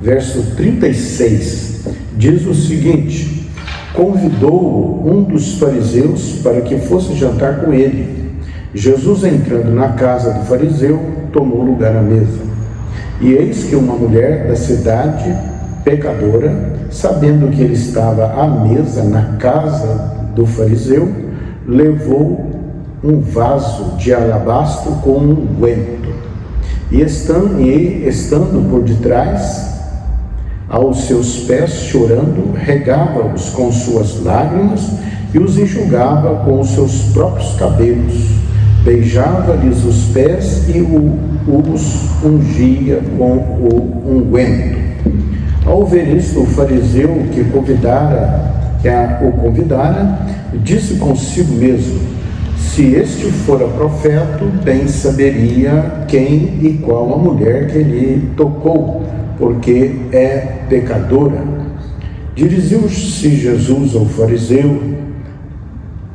verso 36, diz o seguinte: convidou-o um dos fariseus para que fosse jantar com ele. Jesus, entrando na casa do fariseu, tomou lugar à mesa. E eis que uma mulher da cidade, pecadora, sabendo que ele estava à mesa na casa do fariseu, levou um vaso de alabastro com unguento, e estando por detrás, aos seus pés, chorando, regava-os com suas lágrimas e os enxugava com os seus próprios cabelos, beijava-lhes os pés e os ungia com o unguento. Ao ver isto, o fariseu que o convidara, disse consigo mesmo: se este fora profeta, bem saberia quem e qual a mulher que lhe tocou, porque é pecadora. Dirigiu-se Jesus ao fariseu,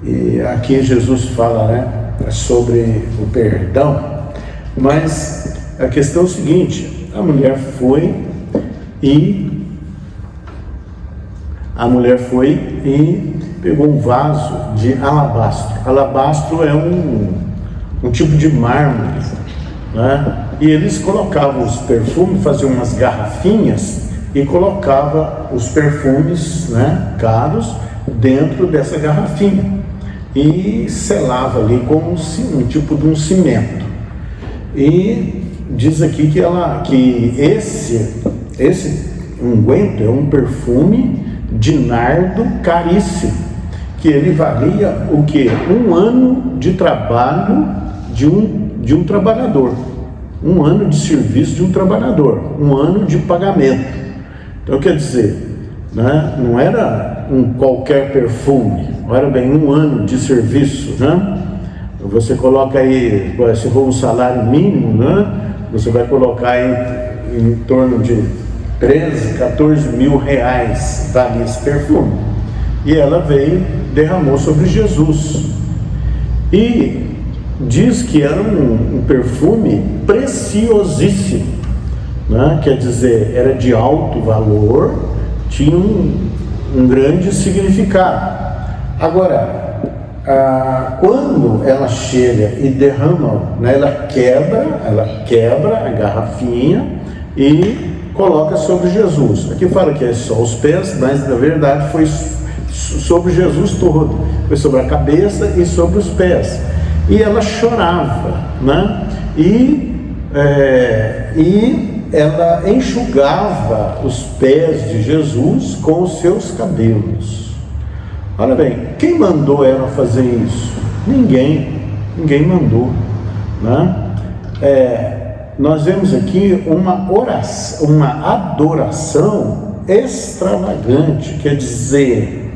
e aqui Jesus fala, sobre o perdão, mas a questão é o seguinte: a mulher foi e pegou um vaso de alabastro. Alabastro é um tipo de mármore, e eles colocavam os perfumes, faziam umas garrafinhas e colocavam os perfumes, caros, dentro dessa garrafinha e selava ali com um tipo de um cimento. E diz aqui que esse unguento é um perfume de nardo caríssimo, que ele valia o quê? 1 ano de trabalho de um trabalhador, 1 ano de serviço de um trabalhador, 1 ano de pagamento. Então, quer dizer, não era um qualquer perfume, não era bem 1 ano de serviço, Você coloca aí, se for um salário mínimo, você vai colocar em torno de 13, 14 mil reais vale esse perfume. E ela veio, derramou sobre Jesus. E diz que era um perfume preciosíssimo, quer dizer, era de alto valor, tinha um grande significado. Agora, quando ela chega e derrama, ela quebra a garrafinha e coloca sobre Jesus. Aqui fala que é só os pés, mas na verdade foi sobre Jesus todo, foi sobre a cabeça e sobre os pés. E ela chorava, e ela enxugava os pés de Jesus com os seus cabelos. Olha bem, quem mandou ela fazer isso? Ninguém mandou, nós vemos aqui uma oração, uma adoração extravagante, quer dizer,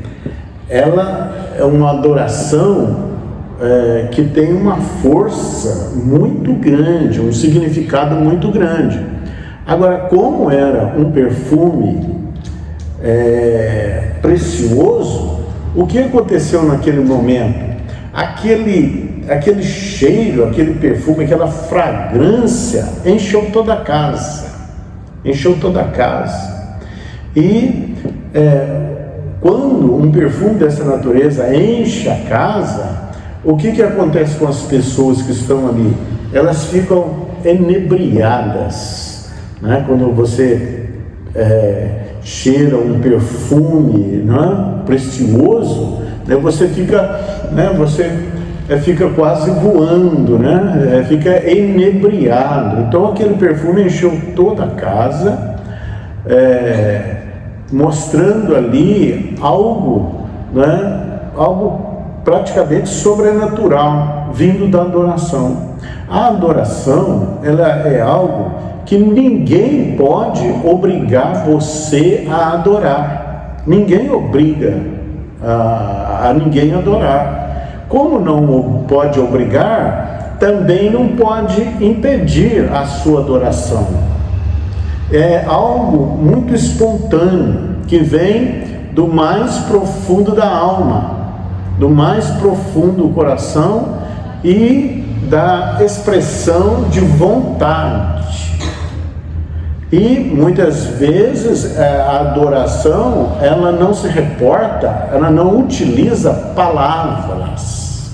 ela é uma adoração que tem uma força muito grande, um significado muito grande. Agora, como era um perfume precioso, o que aconteceu naquele momento? Aquele cheiro, aquele perfume, aquela fragrância encheu toda a casa. E quando um perfume dessa natureza enche a casa, o que acontece com as pessoas que estão ali? Elas ficam enebriadas, Quando você cheira um perfume precioso, você fica quase voando, fica enebriado. Então aquele perfume encheu toda a casa, mostrando ali algo praticamente sobrenatural, vindo da adoração. A adoração, ela é algo que ninguém pode obrigar você a adorar. Ninguém obriga a ninguém adorar. Como não pode obrigar, também não pode impedir a sua adoração. É algo muito espontâneo, que vem do mais profundo da alma, do mais profundo do coração e da expressão de vontade. E muitas vezes a adoração, ela não se reporta, ela não utiliza palavras,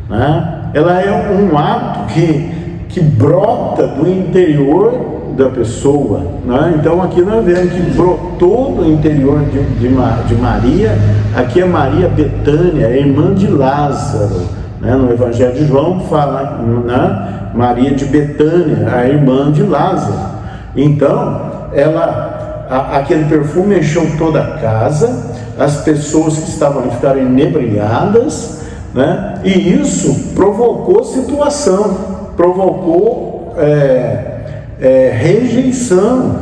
né? Ela é um ato que brota do interior da pessoa, né? Então aqui nós vemos que brotou do interior de Maria. Aqui é Maria Betânia, irmã de Lázaro, né? No Evangelho de João fala, né? Maria de Betânia, a irmã de Lázaro. Então aquele perfume encheu toda a casa, as pessoas que estavam ali ficaram inebriadas, né? E isso provocou situação, provocou rejeição.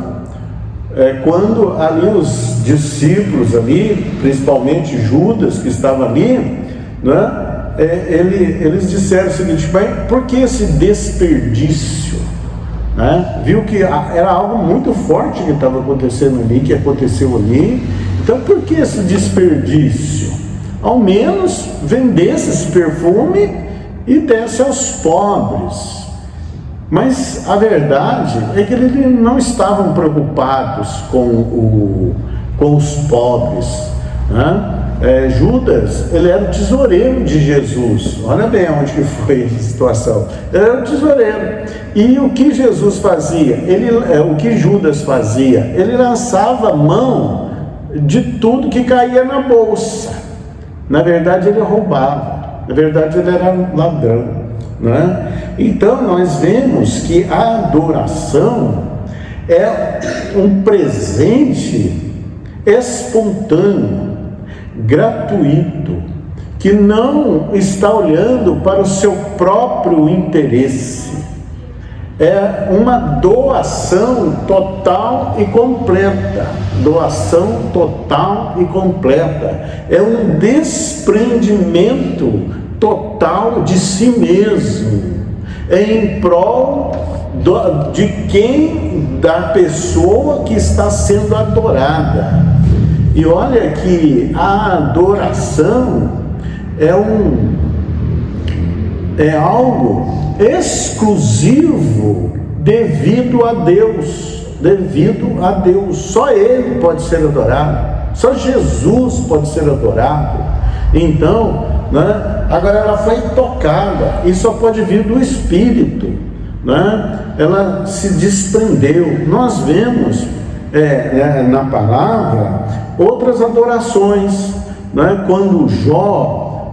Quando ali os discípulos ali, principalmente Judas que estava ali, né? Eles disseram o seguinte: mas por que esse desperdício? Né? Viu que era algo muito forte que estava acontecendo ali, que aconteceu ali. Então por que esse desperdício? Ao menos vendesse esse perfume e desse aos pobres. Mas a verdade é que eles não estavam preocupados com os pobres, né? Judas, ele era o tesoureiro de Jesus. Olha bem onde que foi a situação. Ele era o tesoureiro. E o que Jesus fazia? O que Judas fazia? Ele lançava mão de tudo que caía na bolsa. Na verdade, ele roubava. Na verdade, ele era ladrão, né? Então, nós vemos que a adoração é um presente espontâneo, gratuito, que não está olhando para o seu próprio interesse. É uma doação total e completa. Doação total e completa. É um desprendimento total de si mesmo, em prol da pessoa que está sendo adorada. E olha que a adoração é algo exclusivo devido a Deus, só Ele pode ser adorado, só Jesus pode ser adorado. Então, né, agora ela foi tocada, e só pode vir do Espírito, né? Ela se desprendeu. Nós vemos na palavra outras adorações, né? Quando Jó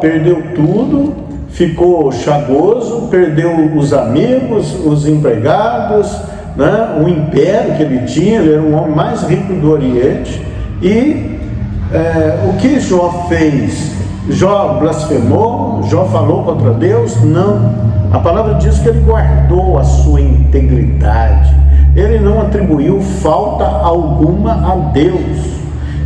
perdeu tudo, ficou chagoso, perdeu os amigos, os empregados, né? O império que ele tinha, ele era o homem mais rico do Oriente. E o que Jó fez? Jó blasfemou? Jó falou contra Deus? Não. A palavra diz que ele guardou a sua integridade, ele não atribuiu falta alguma a Deus.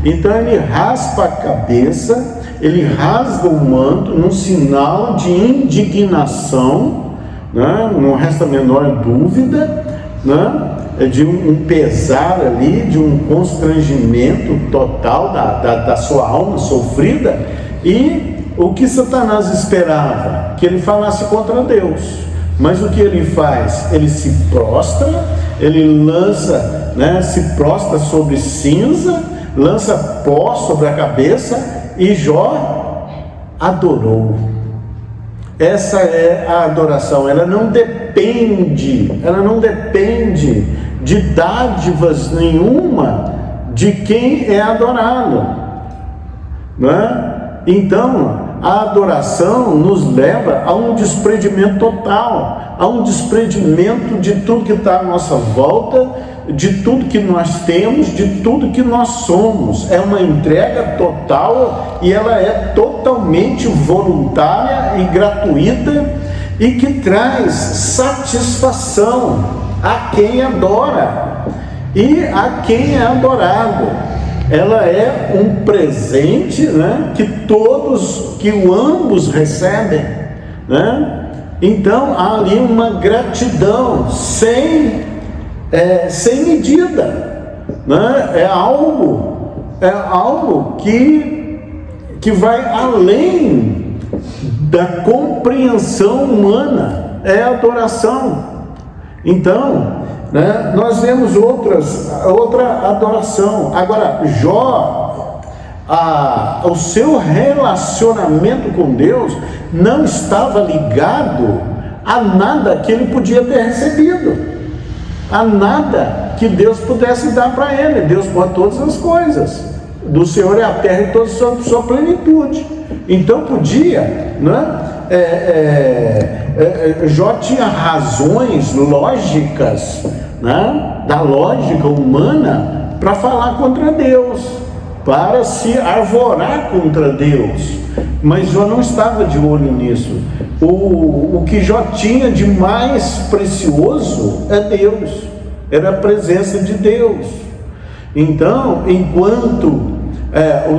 Então ele raspa a cabeça, ele rasga o manto num sinal de indignação, né? Não resta a menor dúvida, né? De um pesar ali, de um constrangimento total da sua alma sofrida. E o que Satanás esperava? Que ele falasse contra Deus. Mas o que ele faz? Ele se prostra, ele lança, né? Se prostra sobre cinza, lança pó sobre a cabeça, e Jó adorou. Essa é a adoração. Ela não depende de dádivas nenhuma de quem é adorado, né? Então a adoração nos leva a um desprendimento total, a um desprendimento de tudo que está à nossa volta, de tudo que nós temos, de tudo que nós somos. É uma entrega total, e ela é totalmente voluntária e gratuita, e que traz satisfação a quem adora e a quem é adorado. Ela é um presente, né, que ambos recebem, né? Então há ali uma gratidão sem medida, né? É algo que vai além da compreensão humana. É adoração. Então né, nós vemos outra adoração. Agora, Jó, o seu relacionamento com Deus não estava ligado a nada que ele podia ter recebido, a nada que Deus pudesse dar para ele. Deus pode todas as coisas, do Senhor é a terra e toda a sua plenitude. Então podia, né? Jó tinha razões lógicas, né, da lógica humana para falar contra Deus, para se arvorar contra Deus, mas Jó não estava de olho nisso. O que Jó tinha de mais precioso é Deus, era a presença de Deus. Então, enquanto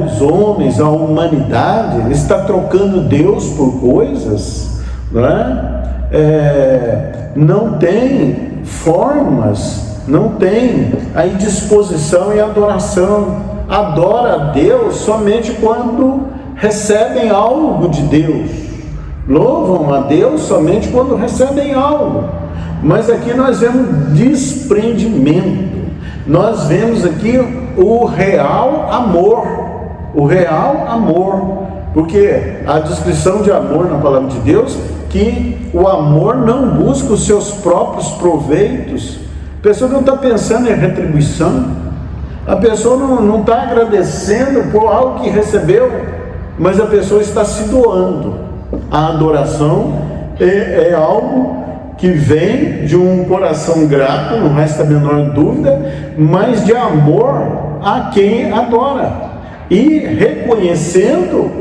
os homens, a humanidade está trocando Deus por coisas, não tem formas, não tem aí disposição e adoração. Adora a Deus somente quando recebem algo de Deus, louvam a Deus somente quando recebem algo. Mas aqui nós vemos desprendimento, nós vemos aqui o real amor, porque a descrição de amor na palavra de Deus, que o amor não busca os seus próprios proveitos. A pessoa não está pensando em retribuição, a pessoa não está agradecendo por algo que recebeu, mas a pessoa está se doando. A adoração é algo que vem de um coração grato, não resta a menor dúvida, mas de amor a quem adora, e reconhecendo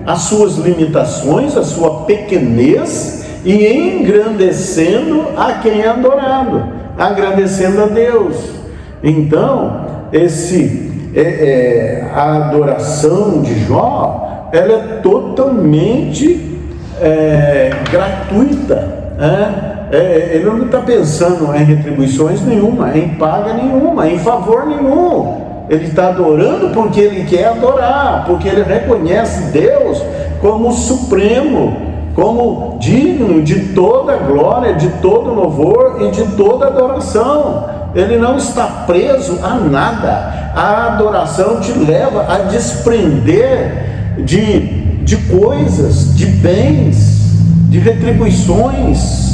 as suas limitações, a sua pequenez, e engrandecendo a quem é adorado, agradecendo a Deus. Então, a adoração de Jó, ela é totalmente gratuita. Ele não está pensando em retribuições nenhuma, em paga nenhuma, em favor nenhum. Ele está adorando porque ele quer adorar, porque ele reconhece Deus como supremo, como digno de toda glória, de todo louvor e de toda adoração. Ele não está preso a nada. A adoração te leva a desprender de coisas, de bens, de retribuições.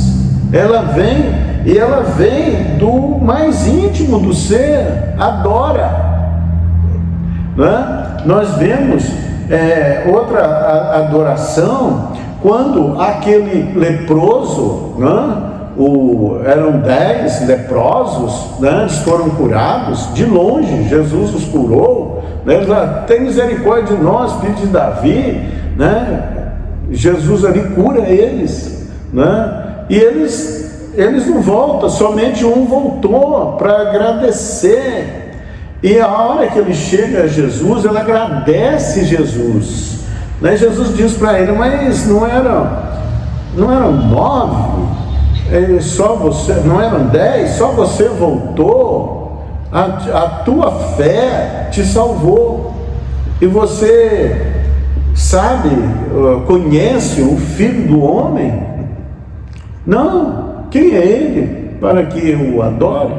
Ela vem do mais íntimo do ser. Adora, né? Nós vemos outra adoração quando aquele leproso, né? Eram 10 leprosos, né? Eles foram curados de longe. Jesus os curou, né? Tem misericórdia de nós, filhos de Davi, né? Jesus ali cura eles, né? E eles não voltam, somente um voltou para agradecer. E a hora que ele chega a Jesus, ele agradece Jesus, né? Jesus diz para ele: mas não eram 9, só você, não eram 10, só você voltou, a tua fé te salvou. E você sabe, conhece o Filho do Homem? Não. Quem é ele para que eu o adore?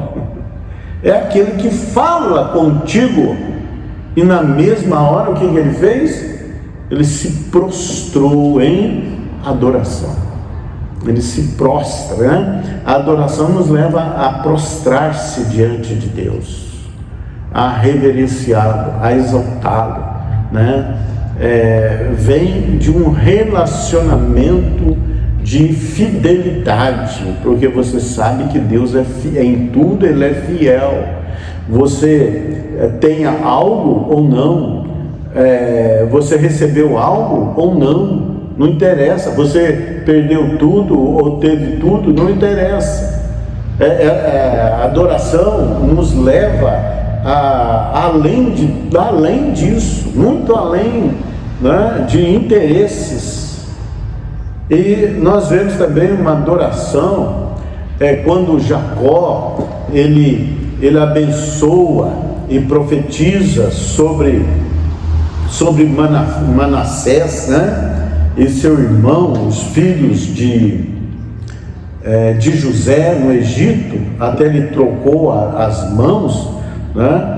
É aquele que fala contigo. E na mesma hora, o que ele fez? Ele se prostrou em adoração. Ele se prostra, né? A adoração nos leva a prostrar-se diante de Deus, a reverenciá-lo, a exaltá-lo, né? Vem de um relacionamento de fidelidade, porque você sabe que Deus em tudo Ele é fiel. Você tenha algo ou não, você recebeu algo ou não interessa. Você perdeu tudo ou teve tudo, não interessa. A adoração nos leva além disso, muito além, né, de interesses. E nós vemos também uma adoração, quando Jacó ele abençoa e profetiza sobre Manassés, né, e seu irmão, os filhos de de José no Egito, até ele trocou as mãos, né?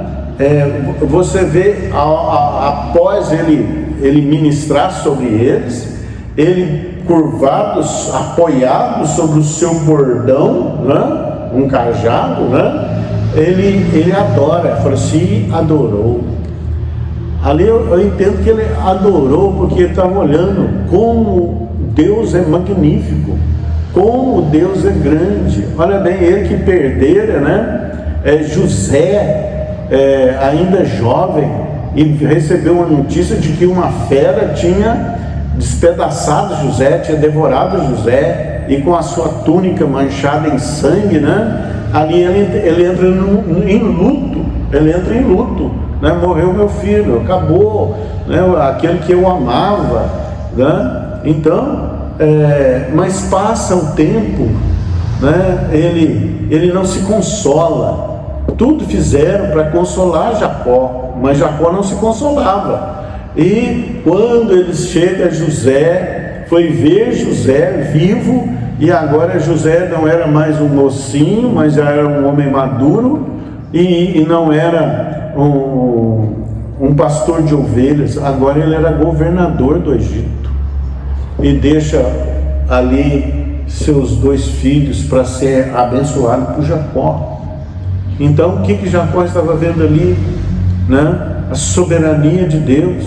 Você vê, após ele ministrar sobre eles, ele curvado, apoiado sobre o seu bordão, né? Um cajado, né? Ele adora, fala assim, adorou. Ali eu entendo que ele adorou porque ele estava olhando como Deus é magnífico, como Deus é grande. Olha bem, ele que perdera, né? José, ainda jovem, e recebeu a notícia de que uma fera tinha despedaçado José, tinha devorado José, e com a sua túnica manchada em sangue, né? Ali ele entra em luto, né? Morreu meu filho, acabou, né? Aquele que eu amava, né? Então, mas passa o tempo, né? Ele não se consola. Tudo fizeram para consolar Jacó, mas Jacó não se consolava. E quando eles chegam, José foi ver José vivo, e agora José não era mais um mocinho, mas já era um homem maduro, e não era um pastor de ovelhas. Agora ele era governador do Egito, e deixa ali seus 2 filhos para ser abençoado por Jacó. Então o que Jacó estava vendo ali, né? A soberania de Deus,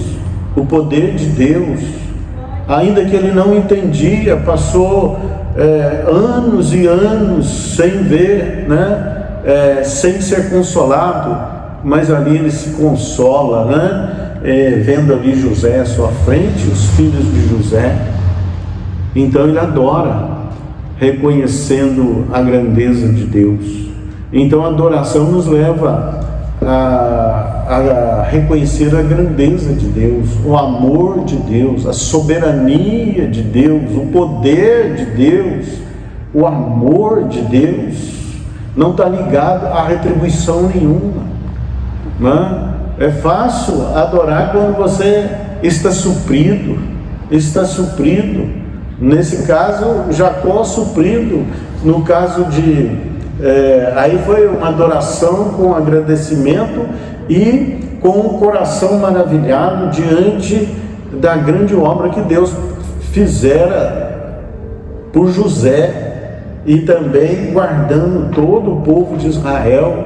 o poder de Deus, ainda que ele não entendia, passou anos e anos sem ver, né? Sem ser consolado, mas ali ele se consola, né? Vendo ali José à sua frente, os filhos de José. Então ele adora, reconhecendo a grandeza de Deus. Então a adoração nos leva a reconhecer a grandeza de Deus, o amor de Deus, a soberania de Deus, o poder de Deus, o amor de Deus. Não está ligado a retribuição nenhuma, né? É fácil adorar quando você está suprido. Nesse caso, Jacó suprido. No caso aí foi uma adoração com agradecimento e com o coração maravilhado diante da grande obra que Deus fizera por José, e também guardando todo o povo de Israel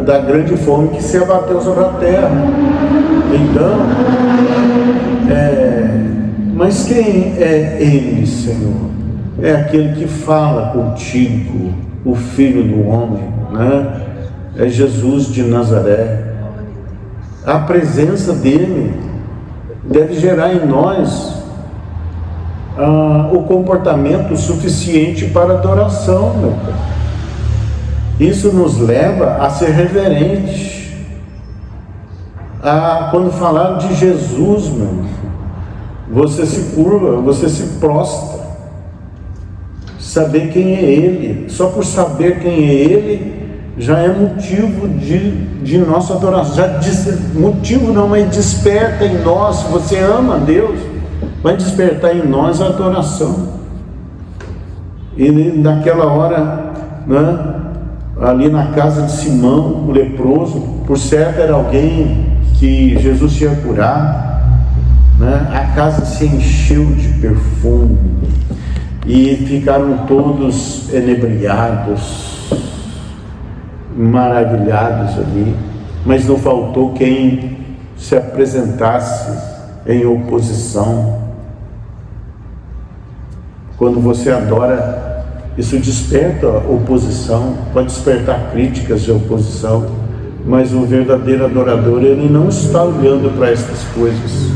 da grande fome que se abateu sobre a terra. Então, mas quem é Ele, Senhor? É aquele que fala contigo, o Filho do Homem, né? É Jesus de Nazaré. A presença dele deve gerar em nós o comportamento suficiente para adoração, meu pai. Isso nos leva a ser reverente. Quando falar de Jesus, meu, você se curva, você se prostra. Saber quem é Ele, só por saber quem é Ele, já é motivo de nossa adoração. Motivo não, mas desperta em nós. Se você ama Deus, vai despertar em nós a adoração. E naquela hora, né, ali na casa de Simão, o leproso, por certo era alguém que Jesus tinha curado, né? A casa se encheu de perfume e ficaram todos enebriados, maravilhados ali, mas não faltou quem se apresentasse em oposição. Quando você adora, isso desperta oposição, pode despertar críticas de oposição, mas o verdadeiro adorador, ele não está olhando para essas coisas,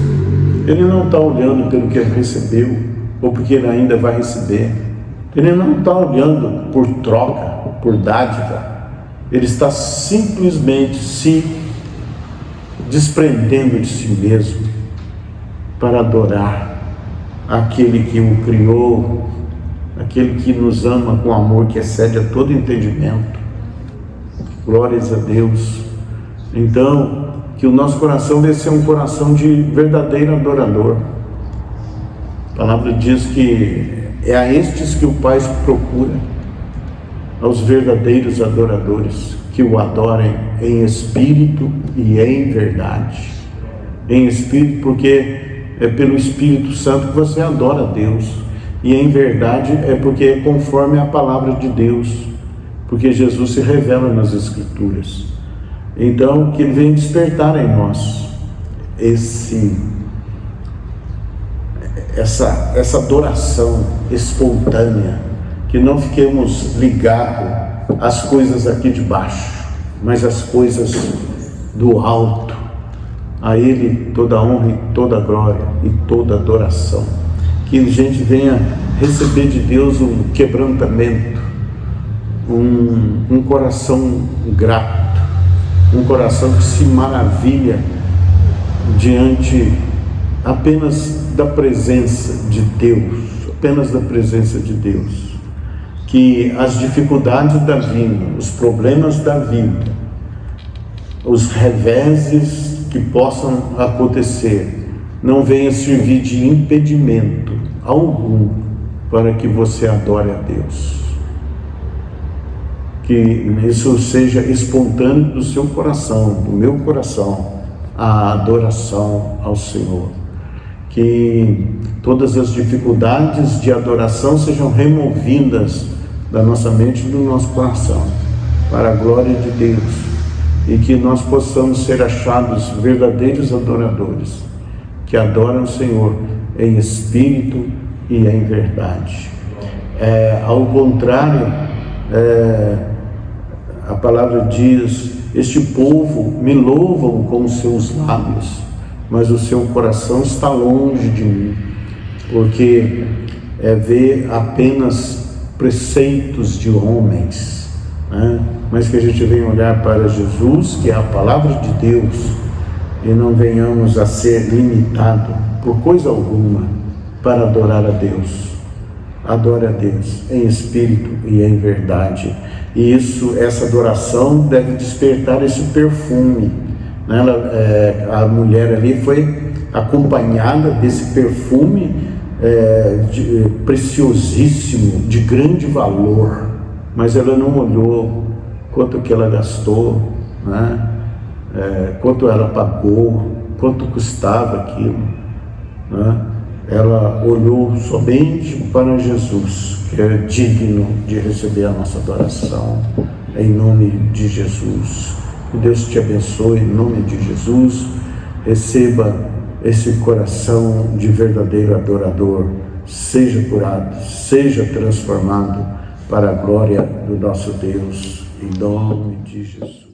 ele não está olhando pelo que ele recebeu, ou porque ele ainda vai receber, ele não está olhando por troca, por dádiva, ele está simplesmente se desprendendo de si mesmo para adorar aquele que o criou, aquele que nos ama com amor que excede a todo entendimento. Glórias a Deus. Então, que o nosso coração deve ser um coração de verdadeiro adorador. A palavra diz que É a estes que o Pai procura, aos verdadeiros adoradores, que o adorem em espírito e em verdade. Em espírito, porque é pelo Espírito Santo que você adora a Deus, e em verdade é porque é conforme a palavra de Deus, porque Jesus se revela nas Escrituras. Então, que Ele venha despertar em nós essa adoração espontânea, que não fiquemos ligados às coisas aqui de baixo, mas às coisas do alto. A Ele toda honra e toda glória e toda adoração. Que a gente venha receber de Deus um quebrantamento, um coração grato, um coração que se maravilha diante apenas da presença de Deus, apenas da presença de Deus. Que as dificuldades da vida, os problemas da vida, os reveses que possam acontecer, não venha servir de impedimento algum para que você adore a Deus. Que isso seja espontâneo do seu coração, do meu coração, a adoração ao Senhor. Que todas as dificuldades de adoração sejam removidas da nossa mente e do nosso coração, para a glória de Deus, e que nós possamos ser achados verdadeiros adoradores, que adoram o Senhor em espírito e em verdade. Ao contrário, a palavra diz: este povo me louvam com os seus lábios, mas o seu coração está longe de mim, porque vê apenas preceitos de homens, né? Mas que a gente venha olhar para Jesus, que é a palavra de Deus, e não venhamos a ser limitado por coisa alguma para adorar a Deus. Adore a Deus em espírito e em verdade. E essa adoração deve despertar esse perfume, né? A mulher ali foi acompanhada desse perfume preciosíssimo, de grande valor, mas ela não olhou quanto que ela gastou, né? Quanto ela pagou, quanto custava aquilo, né? Ela olhou somente para Jesus, que é digno de receber a nossa adoração, em nome de Jesus. Que Deus te abençoe, em nome de Jesus. Receba esse coração de verdadeiro adorador, seja curado, seja transformado para a glória do nosso Deus, em nome de Jesus.